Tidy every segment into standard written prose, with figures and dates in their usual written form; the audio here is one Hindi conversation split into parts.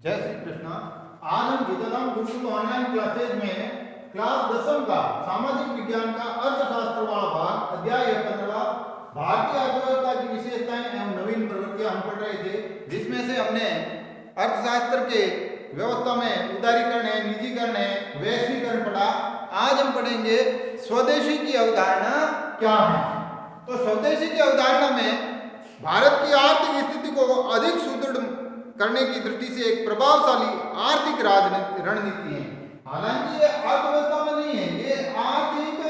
जय श्री कृष्णा। आज हम विद्याधाम गुरुकुल ऑनलाइन क्लासेज में क्लास 10 का सामाजिक विज्ञान का अर्थशास्त्र वाला भाग अध्याय 15 भारतीय अर्थव्यवस्था की विशेषताएं एवं नवीन प्रवृत्तियां हम पढ़ रहे थे, जिसमें से हमने अर्थशास्त्र के व्यवस्था में उदारीकरण है, निजीकरण है, वैश्वीकरण पढ़ा। आज हम पढ़ेंगे स्वदेशी की अवधारणा क्या है। तो स्वदेशी की अवधारणा में भारत की आर्थिक स्थिति को अधिक सुदृढ़ करने की दृष्टि से एक प्रभावशाली आर्थिक राजनीति रणनीति है। हालांकि ये अर्थव्यवस्था में नहीं है, ये आर्थिक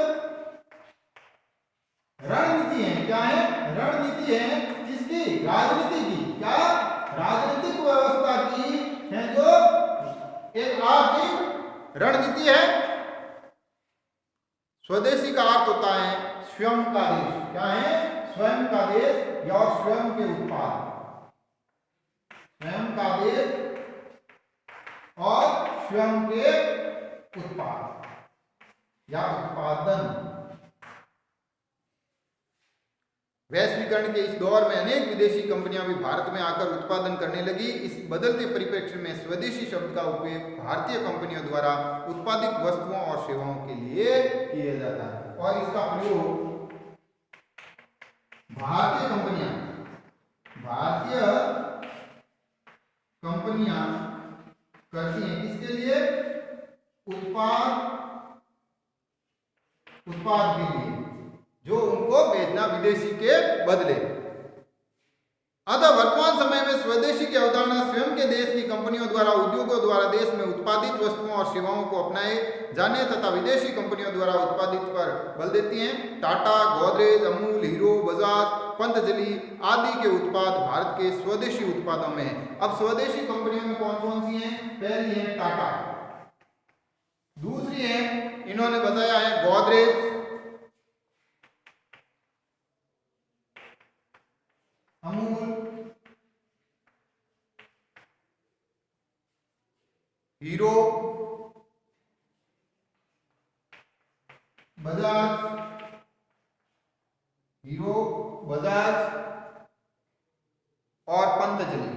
रणनीति है। क्या है? रणनीति है। किसकी? राजनीति की। क्या? राजनीतिक व्यवस्था की है, जो एक आर्थिक रणनीति है। स्वदेशी का अर्थ होता है स्वयं का देश। क्या है? स्वयं का देश या स्वयं के उत्पाद। स्वयं का देश और स्वयं के उत्पाद या उत्पादन। वैश्वीकरण के इस दौर में अनेक विदेशी कंपनियां भी भारत में आकर उत्पादन करने लगी। इस बदलते परिप्रेक्ष्य में स्वदेशी शब्द का उपयोग भारतीय कंपनियों द्वारा उत्पादित वस्तुओं और सेवाओं के लिए किया जाता है, और इसका प्रयोग भारतीय कंपनियां करती हैं। किसके लिए? उत्पाद के लिए, जो उनको बेचना विदेशी के बदले। अतः वर्तमान समय में स्वदेशी की अवधारणा स्वयं के देश की कंपनियों द्वारा उद्योगों द्वारा देश में उत्पादित वस्तुओं और सेवाओं को अपनाए जाने तथा विदेशी कंपनियों द्वारा उत्पादित पर बल देती हैं। टाटा, गोदरेज, अमूल, हीरो, बजाज, पतंजलि आदि के उत्पाद भारत के स्वदेशी उत्पादों में हैं। अब स्वदेशी कंपनियों में कौन कौन सी हैं? पहली है टाटा, दूसरी है इन्होंने बताया है गोदरेज, अमूल, हीरो, बजाज और पतंजलि।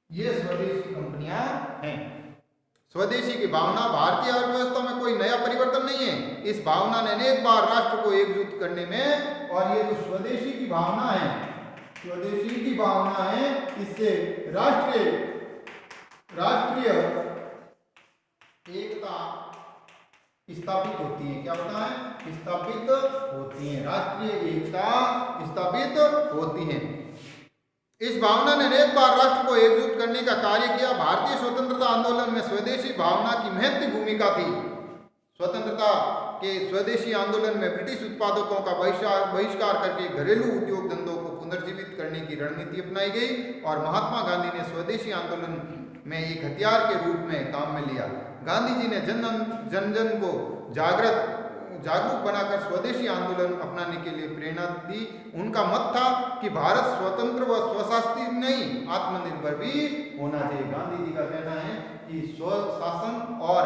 ये स्वदेशी कंपनियां हैं। स्वदेशी की भावना भारतीय अर्थव्यवस्था में कोई नया परिवर्तन नहीं है। इस भावना ने अनेक बार राष्ट्र को एकजुट करने में, और ये जो स्वदेशी की भावना है, इससे राष्ट्रीय एकता स्थापित होती है। क्या होता है? स्थापित होती है। राष्ट्रीय एकता स्थापित होती है। इस भावना ने अनेक बार राष्ट्र को एकजुट करने का कार्य किया। भारतीय स्वतंत्रता आंदोलन में स्वदेशी भावना की महत्वपूर्ण भूमिका थी। स्वतंत्रता के स्वदेशी आंदोलन में ब्रिटिश उत्पादकों का बहिष्कार करके घरेलू उद्योग धंधों को पुनर्जीवित करने की रणनीति अपनाई गई, और महात्मा गांधी ने स्वदेशी आंदोलन में एक हथियार के रूप में काम में लिया। गांधी जी ने जन को जागरूक बनाकर स्वदेशी आंदोलन अपनाने के लिए प्रेरणा दी। उनका मत था कि भारत स्वतंत्र व स्वशासित नहीं, आत्मनिर्भर भी होना चाहिए। गांधी जी का कहना है कि स्वशासन और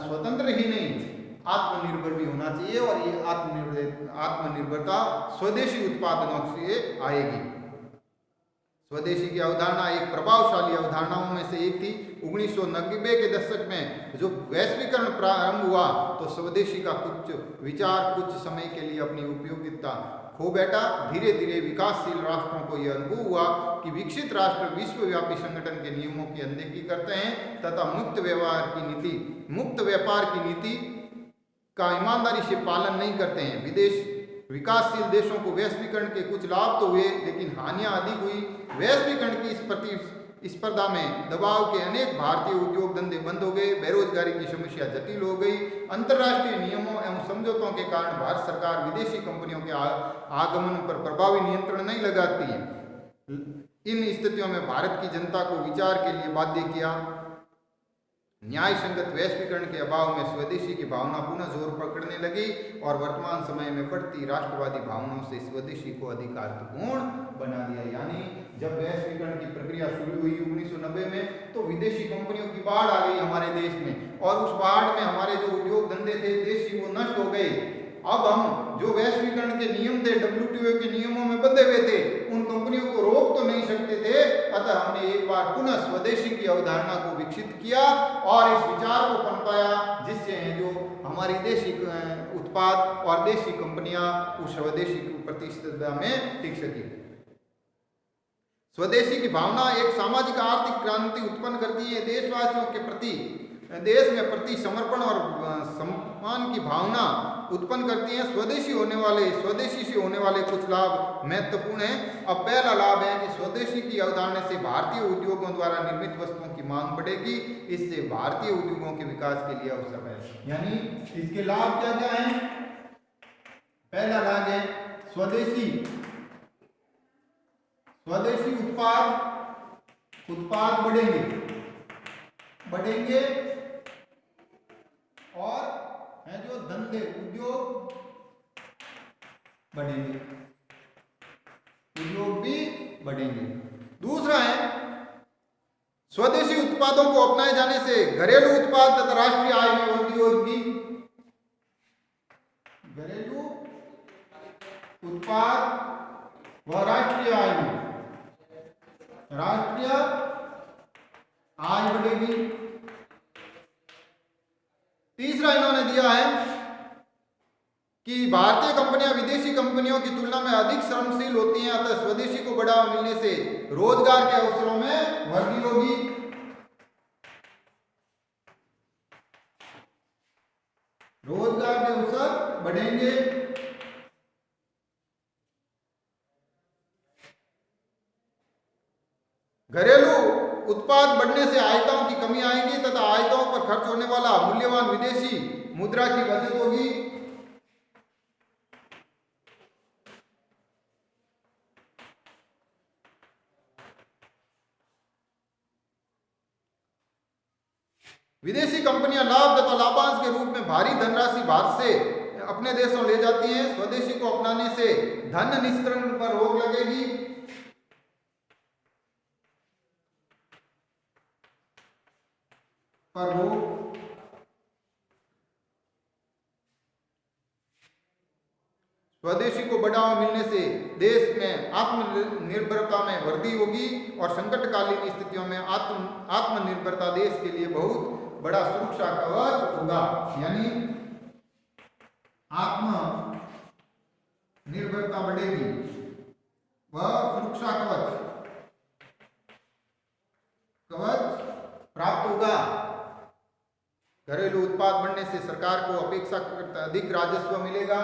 स्वतंत्र ही नहीं, आत्मनिर्भर भी होना चाहिए, और ये आत्मनिर्भरता स्वदेशी उत्पादनों से आएगी। स्वदेशी की अवधारणा एक प्रभावशाली अवधारणाओं में से एक थी। 1990 के दशक में जो वैश्वीकरण प्रारंभ हुआ, तो स्वदेशी का कुछ विचार कुछ समय के लिए अपनी उपयोगिता खो बैठा। धीरे धीरे विकासशील राष्ट्रों को यह अनुभव हुआ कि विकसित राष्ट्र विश्वव्यापी संगठन के नियमों की अनदेखी करते हैं तथा मुक्त व्यापार की नीति का ईमानदारी से पालन नहीं करते हैं। विकासशील देशों को वैश्वीकरण के कुछ लाभ तो हुए, लेकिन हानियां अधिक हुई। वैश्वीकरण की इस प्रतिस्पर्धा में दबाव के अनेक भारतीय उद्योग धंधे बंद हो गए। बेरोजगारी की समस्या जटिल हो गई। अंतर्राष्ट्रीय नियमों एवं समझौतों के कारण भारत सरकार विदेशी कंपनियों के आगमन पर प्रभावी नियंत्रण नहीं लगाती है। इन स्थितियों में भारत की जनता को विचार के लिए बाध्य किया। न्याय संगत वैश्वीकरण के अभाव में स्वदेशी की भावना पुनः जोर पकड़ने लगी, और वर्तमान समय में बढ़ती राष्ट्रवादी भावनाओं से स्वदेशी को अधिक अर्थपूर्ण बना दिया। यानी जब वैश्वीकरण की प्रक्रिया शुरू हुई 1990 में, तो विदेशी कंपनियों की बाढ़ आ गई हमारे देश में, और उस बाढ़ में हमारे जो उद्योग धंधे थे देशी, वो नष्ट हो गए। अब हम जो वैश्वीकरण के नियम थे, WTO के नियमों में बंधे हुए थे, उन कंपनियों को रोक तो नहीं सकते थे। अतः हमने एक बार पुनः स्वदेशी की अवधारणा को विकसित किया और इस विचार को पनपाया, जिससे जो हमारी देशी उत्पाद और देशी कंपनियां उस स्वदेशी की प्रतिस्पर्धा में टिक सकी। स्वदेशी की भावना एक सामाजिक आर्थिक क्रांति उत्पन्न करती है। देशवासियों के प्रति, देश में प्रति समर्पण और सम्मान की भावना उत्पन्न करती है। स्वदेशी से होने वाले कुछ लाभ महत्वपूर्ण हैं। अब पहला लाभ है कि स्वदेशी की अवधारणा से भारतीय उद्योगों द्वारा निर्मित वस्तुओं की मांग बढ़ेगी। इससे भारतीय उद्योगों के विकास के लिए अवसर है। यानी इसके लाभ क्या क्या हैं? पहला लाभ है स्वदेशी उत्पाद बढ़ेंगे और है जो धंधे उद्योग बढ़ेंगे, उद्योग भी बढ़ेंगे। दूसरा है स्वदेशी उत्पादों को अपनाए जाने से घरेलू उत्पाद तथा राष्ट्रीय आय में वृद्धि होगी। घरेलू उत्पाद व राष्ट्रीय आय में राष्ट्रीय आय बढ़ेगी। तीसरा इन्होंने दिया है कि भारतीय कंपनियां विदेशी कंपनियों की तुलना में अधिक श्रमशील होती हैं, अतः स्वदेशी को बढ़ावा मिलने से रोजगार के अवसरों में वृद्धि होगी। रोजगार के अवसर बढ़ेंगे। घरेलू उत्पाद बढ़ने से आयतों की कमी आएगी तथा आयतों पर खर्च होने वाला मूल्यवान विदेशी मुद्रा की बचत होगी। विदेशी कंपनियां लाभ तथा लाभांश के रूप में भारी धनराशि भारत से अपने देशों ले जाती हैं। स्वदेशी को अपनाने से धन निष्करण पर रोक लगेगी। स्वदेशी को बढ़ावा मिलने से देश में आत्मनिर्भरता में वृद्धि होगी और संकटकालीन स्थितियों में आत्मनिर्भरता देश के लिए बहुत बड़ा सुरक्षा कवच होगा। यानी आत्मनिर्भरता बढ़ेगी वह सुरक्षा कवच प्राप्त होगा। घरेलू उत्पाद बढ़ने से सरकार को अपेक्षाकृत अधिक राजस्व मिलेगा,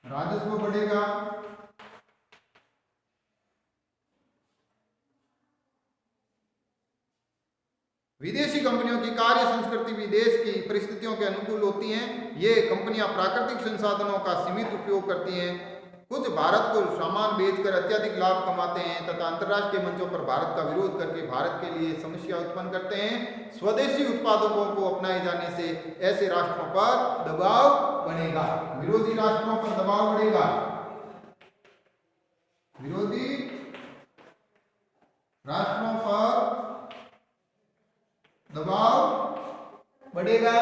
राजस्व बढ़ेगा। विदेशी कंपनियों की कार्य संस्कृति भी देश की परिस्थितियों के अनुकूल होती हैं। ये कंपनियां प्राकृतिक संसाधनों का सीमित उपयोग करती हैं। कुछ भारत को सामान बेचकर अत्यधिक लाभ कमाते हैं तथा अंतर्राष्ट्रीय मंचों पर भारत का विरोध करके भारत के लिए समस्या उत्पन्न करते हैं। स्वदेशी उत्पादों को अपनाए जाने से ऐसे राष्ट्रों पर दबाव बनेगा, विरोधी राष्ट्रों पर दबाव बढ़ेगा, विरोधी राष्ट्रों पर दबाव बढ़ेगा।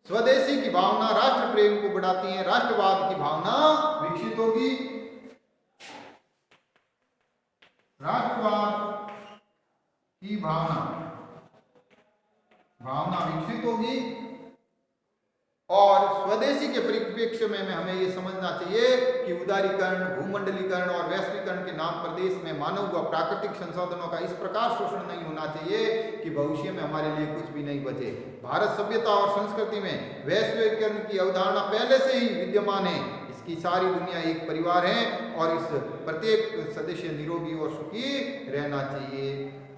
स्वदेशी की भावना राष्ट्र प्रेम को बढ़ाती है, राष्ट्रवाद की भावना विकसित होगी, राष्ट्रवाद की भावना विकसित होगी। और स्वदेशी के परिप्रेक्ष्य में हमें ये समझना चाहिए कि उदारीकरण, भूमंडलीकरण और वैश्वीकरण के नाम पर देश में मानव व प्राकृतिक संसाधनों का इस प्रकार शोषण नहीं होना चाहिए कि भविष्य में हमारे लिए कुछ भी नहीं बचे। भारत सभ्यता और संस्कृति में वैश्वीकरण की अवधारणा पहले से ही विद्यमान है। इसकी सारी दुनिया एक परिवार है और इस प्रत्येक सदस्य निरोगी और सुखी रहना चाहिए।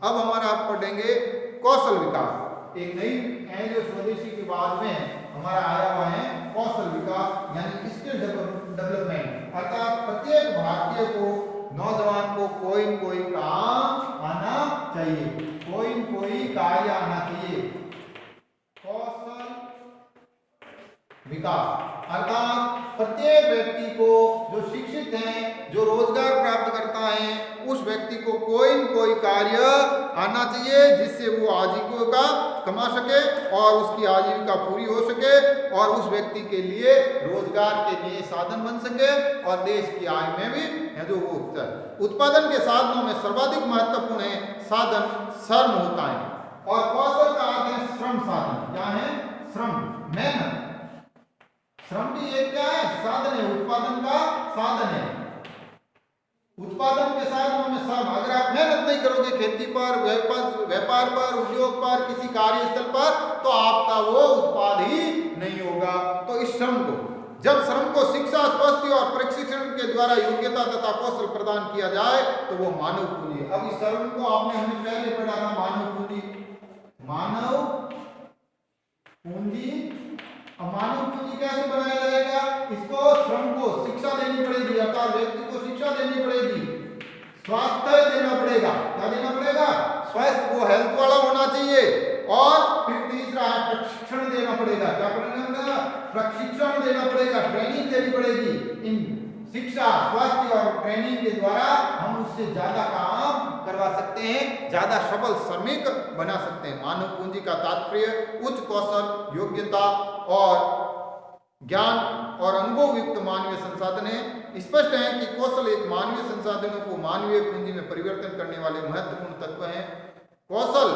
अब हमारा आप पढ़ेंगे कौशल विकास। एक नई है जो स्वदेशी के बाद में हमारा आया हुआ है कौशल विकास यानी स्किल डेवलपमेंट। अर्थात प्रत्येक भारतीय को, नौजवान को कोई न कोई काम आना चाहिए, कोई न कोई कार्य आना चाहिए। कौशल विकास अर्थात प्रत्येक व्यक्ति को जो शिक्षित हैं, जो रोजगार प्राप्त करता है, उस व्यक्ति को कोई न कोई कार्य आना चाहिए जिससे वो आजीविका कमा सके और उसकी आजीविका पूरी हो सके और उस व्यक्ति के लिए रोजगार के लिए साधन बन सके और देश की आय में भी है जो वो उत्पादन के साधनों में सर्वाधिक महत्वपूर्ण है साधन श्रम होता है और कौशल का अर्थ है श्रम साधन। क्या है? श्रम, मेहनत। श्रम भी एक क्या है? साधन है, उत्पादन का साधन है। उत्पादन के साधनों में श्रम, अगर आप मेहनत नहीं करोगे खेती पर, व्यापार पर, उद्योग पर, किसी कार्यस्थल पर, तो आपका वो उत्पाद ही नहीं होगा। तो इस श्रम को, जब श्रम को शिक्षा, स्वास्थ्य और प्रशिक्षण के द्वारा योग्यता तथा कौशल प्रदान किया जाए तो वो मानव पूंजी है। अब इस श्रम को हमने पहले पढ़ा था, मानव पूंजी। मानव पूंजी, अब मानव पूंजी कैसे बनाया जाएगा? इसको श्रम को शिक्षा देनी पड़ेगी, अर्थात व्यक्ति को शिक्षा देनी पड़ेगी, स्वास्थ्य देना पड़ेगा। क्या देना पड़ेगा? स्वास्थ्य, वो हेल्थ वाला होना चाहिए। और फिर तीसरा है प्रशिक्षण देना पड़ेगा। क्या करना पड़ेगा? प्रशिक्षण देना पड़ेगा, ट्रेनिंग देनी पड़ेगी। इन शिक्षा, स्वास्थ्य और ट्रेनिंग के द्वारा हम उससे ज्यादा काम करवा सकते हैं, ज्यादा सबल श्रमिक बना सकते हैं। मानव पूंजी का तात्पर्य उच्च कौशल, योग्यता और ज्ञान और अनुभव युक्त मानवीय संसाधन है। स्पष्ट है कि कौशल एक मानवीय संसाधनों को मानवीय पूंजी में परिवर्तन करने वाले महत्वपूर्ण तत्व हैं। कौशल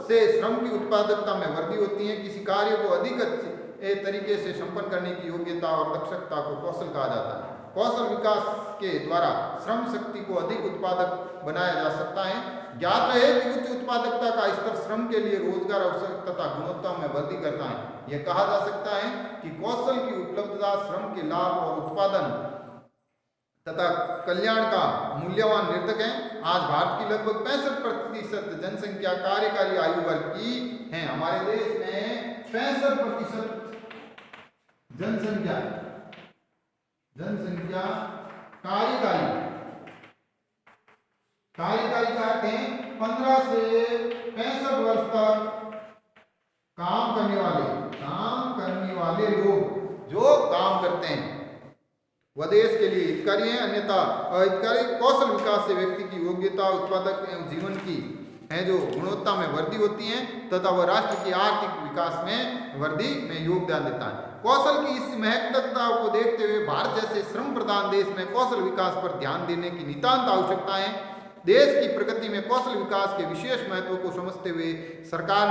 से श्रम की उत्पादकता में वृद्धि होती है। किसी कार्य को अधिक अच्छे तरीके से संपन्न करने की योग्यता और दक्षता को कौशल कहा जाता है। कौशल विकास के द्वारा श्रम शक्ति को अधिक उत्पादक बनाया जा सकता है। ज्ञात रहे कि उच्च उत्पादकता का स्तर श्रम के लिए रोजगार अवसर तथा गुणवत्ता में वृद्धि करता है। यह कहा जा सकता है कि कौशल की उपलब्धता श्रम के लाभ और उत्पादन तथा कल्याण का मूल्यवान निर्धक है। आज भारत की लगभग 65% जनसंख्या कार्यकारी आयु वर्ग की है। हमारे देश में 65% जनसंख्या कार्यकारी का अर्थ है 15 से 65 वर्ष तक काम करने वाले लोग जो काम करते हैं वह देश के लिए हितकारी हैं। अन्यथा अहितकारी कौशल विकास से व्यक्ति की योग्यता, उत्पादक एवं जीवन की है जो गुणवत्ता में वृद्धि होती है तथा वह राष्ट्र की आर्थिक विकास में वृद्धि में योगदान देता है। कौशल की इस महत्वता को देखते हुए भारत जैसे श्रम प्रधान देश में कौशल विकास पर ध्यान देने की नितांत आवश्यकता है। देश की प्रगति में कौशल विकास के विशेष महत्व को समझते हुए सरकार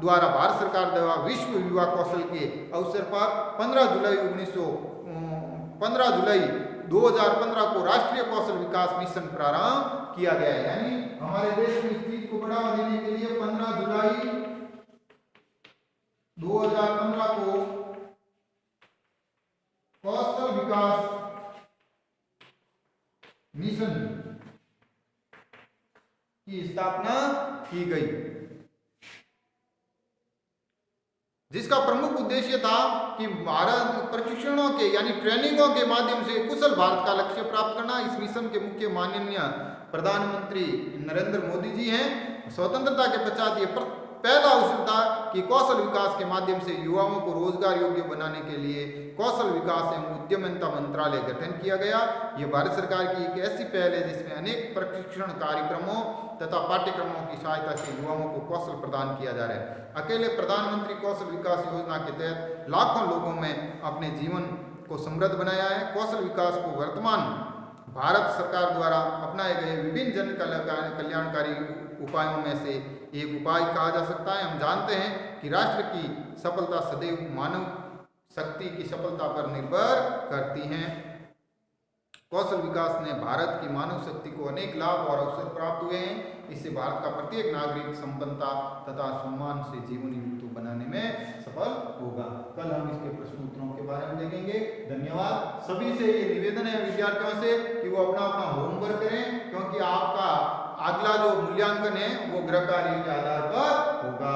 द्वारा, भारत सरकार द्वारा विश्व युवा कौशल के अवसर पर 15 जुलाई 2015 को राष्ट्रीय कौशल विकास मिशन प्रारंभ किया गया है। यानी हमारे देश में इस चीज को बढ़ावा देने के लिए 15 जुलाई 2015 को कौशल विकास मिशन की स्थापना की गई, जिसका प्रमुख उद्देश्य था कि भारत प्रशिक्षणों के यानी ट्रेनिंगों के माध्यम से कुशल भारत का लक्ष्य प्राप्त करना। इस मिशन के मुख्य माननीय प्रधानमंत्री नरेंद्र मोदी जी हैं। स्वतंत्रता के पश्चात ये पहला अवसर था कि कौशल विकास के माध्यम से युवाओं को रोजगार योग्य बनाने के लिए कौशल विकास एवं उद्यमिता मंत्रालय गठन किया गया। ये भारत सरकार की एक ऐसी पहल है जिसमें अनेक प्रशिक्षण कार्यक्रमों तथा पाठ्यक्रमों की सहायता से युवाओं को कौशल प्रदान किया जा रहा है। अकेले प्रधानमंत्री कौशल विकास योजना के तहत लाखों लोगों ने अपने जीवन को समृद्ध बनाया है। कौशल विकास को वर्तमान भारत सरकार द्वारा अपनाए गए विभिन्न जन कल्याणकारी उपायों में से एक उपाय कहा जा सकता है। हम जानते हैं कि राष्ट्र की सफलता सदैव मानव शक्ति की सफलता पर निर्भर करती है। कौशल विकास ने भारत की मानव शक्ति को अनेक लाभ और अवसर प्राप्त हुए हैं। इससे भारत का प्रत्येक नागरिक संपन्नता तथा सम्मान से जीवन युक्त बनाने में सफल होगा। कल हम इसके प्रश्न उत्तरों के बारे में देखेंगे। धन्यवाद। सभी से ये निवेदन है विद्यार्थियों से कि वो अपना अपना होमवर्क करें, क्योंकि आपका अगला जो मूल्यांकन है वो गृह कार्य के आधार पर होगा।